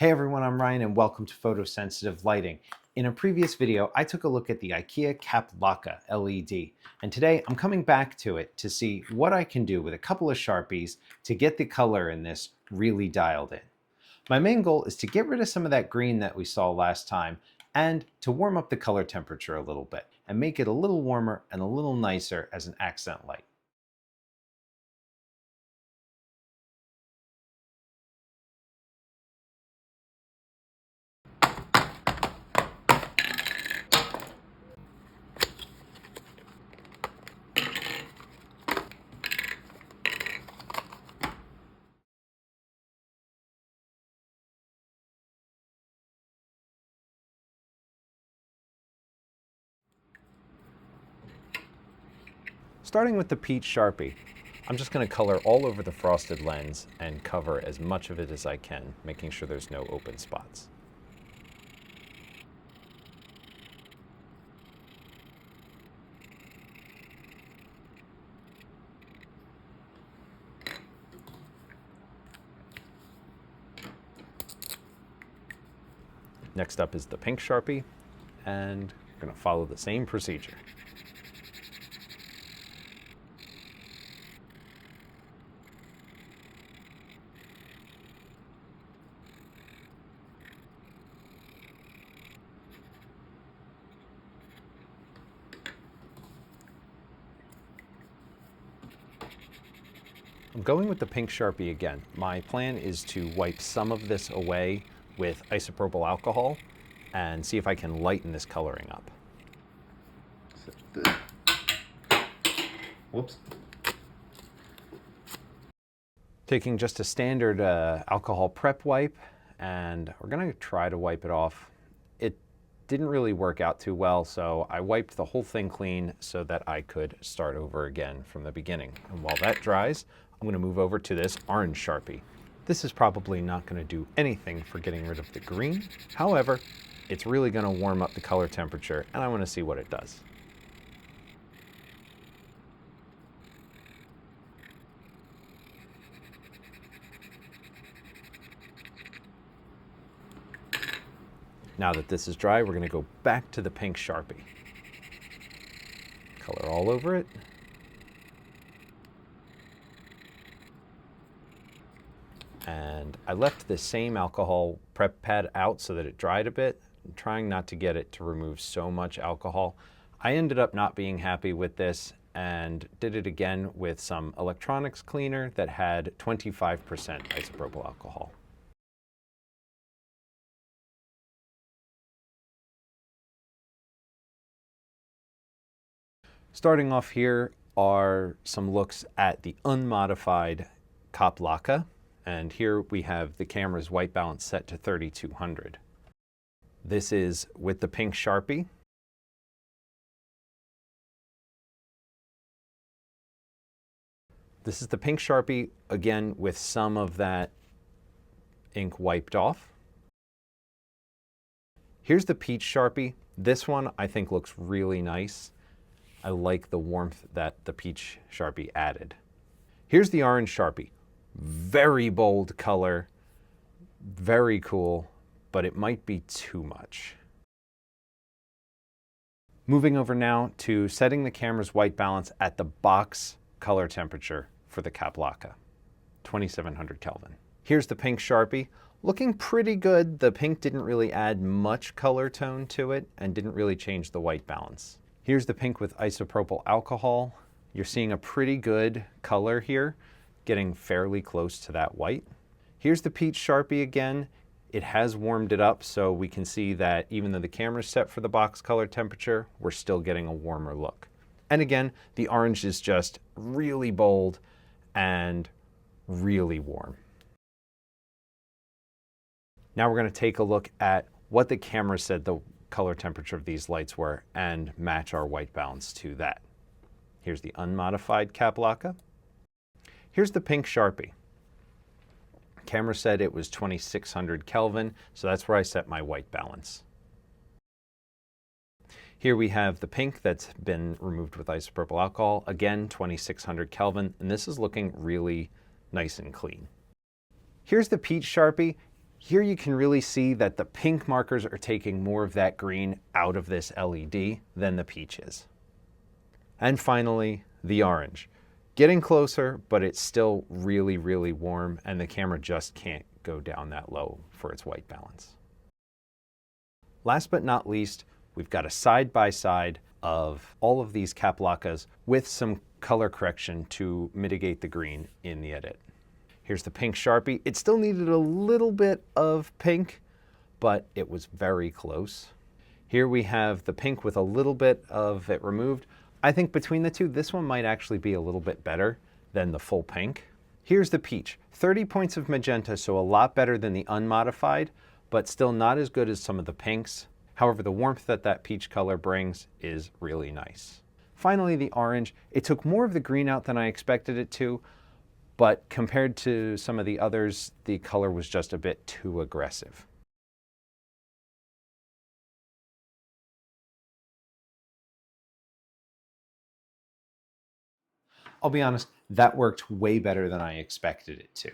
Hey everyone, I'm Ryan and welcome to Photosensitive Lighting. In a previous video, I took a look at the IKEA Kapplake LED, and today I'm coming back to it to see what I can do with a couple of Sharpies to get the color in this really dialed in. My main goal is to get rid of some of that green that we saw last time and to warm up the color temperature a little bit and make it a little warmer and a little nicer as an accent light. Starting with the peach Sharpie, I'm just going to color all over the frosted lens and cover as much of it as I can, making sure there's no open spots. Next up is the pink Sharpie, and we're going to follow the same procedure. I'm going with the pink Sharpie again. My plan is to wipe some of this away with isopropyl alcohol and see if I can lighten this coloring up. Whoops. Taking just a standard alcohol prep wipe, and we're going to try to wipe it off. It didn't really work out too well, so I wiped the whole thing clean so that I could start over again from the beginning. And while that dries, I'm going to move over to this Orange Sharpie. This is probably not going to do anything for getting rid of the green. However, it's really going to warm up the color temperature, and I want to see what it does. Now that this is dry, we're going to go back to the pink Sharpie. Color all over it. And I left the same alcohol prep pad out so that it dried a bit. I'm trying not to get it to remove so much alcohol. I ended up not being happy with this and did it again with some electronics cleaner that had 25% isopropyl alcohol. Starting off here are some looks at the unmodified Kapplake. And here we have the camera's white balance set to 3200. This is with the pink Sharpie. This is the pink Sharpie, again, with some of that ink wiped off. Here's the peach Sharpie. This one I think looks really nice. I like the warmth that the peach Sharpie added. Here's the orange Sharpie. Very bold color, very cool, but it might be too much. Moving over now to setting the camera's white balance at the box color temperature for the Kapplake, 2700 Kelvin. Here's the pink Sharpie, looking pretty good. The pink didn't really add much color tone to it and didn't really change the white balance. Here's the pink with isopropyl alcohol. You're seeing a pretty good color here, getting fairly close to that white. Here's the peach Sharpie again. It has warmed it up, so we can see that even though the camera's set for the box color temperature, we're still getting a warmer look. And again, the orange is just really bold and really warm. Now we're going to take a look at what the camera said the color temperature of these lights were and match our white balance to that. Here's the unmodified Kapplake. Here's the pink Sharpie. Camera said it was 2600 Kelvin, so that's where I set my white balance. Here we have the pink that's been removed with isopropyl alcohol, again 2600 Kelvin, and this is looking really nice and clean. Here's the peach Sharpie. Here you can really see that the pink markers are taking more of that green out of this LED than the peach is. And finally, the orange. Getting closer, but it's still really, really warm, and the camera just can't go down that low for its white balance. Last but not least, we've got a side-by-side of all of these Kapplakas with some color correction to mitigate the green in the edit. Here's the pink Sharpie. It still needed a little bit of pink, but it was very close. Here we have the pink with a little bit of it removed. I think between the two, this one might actually be a little bit better than the full pink. Here's the peach. 30 points of magenta, so a lot better than the unmodified, but still not as good as some of the pinks. However, the warmth that that peach color brings is really nice. Finally, the orange. It took more of the green out than I expected it to, but compared to some of the others, the color was just a bit too aggressive. I'll be honest, that worked way better than I expected it to.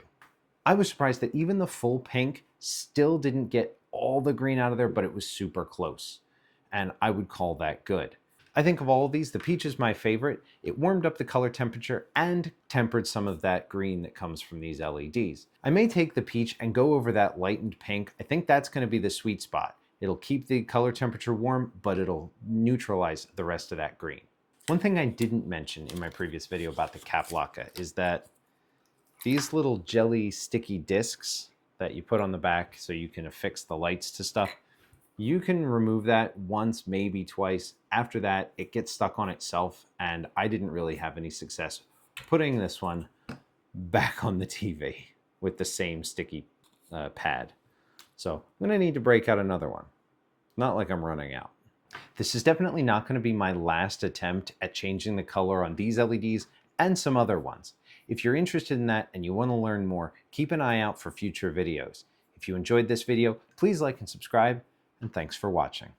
I was surprised that even the full pink still didn't get all the green out of there, but it was super close. And I would call that good. I think of all of these, the peach is my favorite. It warmed up the color temperature and tempered some of that green that comes from these LEDs. I may take the peach and go over that lightened pink. I think that's going to be the sweet spot. It'll keep the color temperature warm, but it'll neutralize the rest of that green. One thing I didn't mention in my previous video about the Kapplake is that these little jelly sticky discs that you put on the back so you can affix the lights to stuff, you can remove that once, maybe twice. After that, it gets stuck on itself, and I didn't really have any success putting this one back on the TV with the same sticky pad. So I'm gonna need to break out another one. Not like I'm running out. This is definitely not going to be my last attempt at changing the color on these LEDs and some other ones. If you're interested in that and you want to learn more, keep an eye out for future videos. If you enjoyed this video, please like and subscribe, and thanks for watching.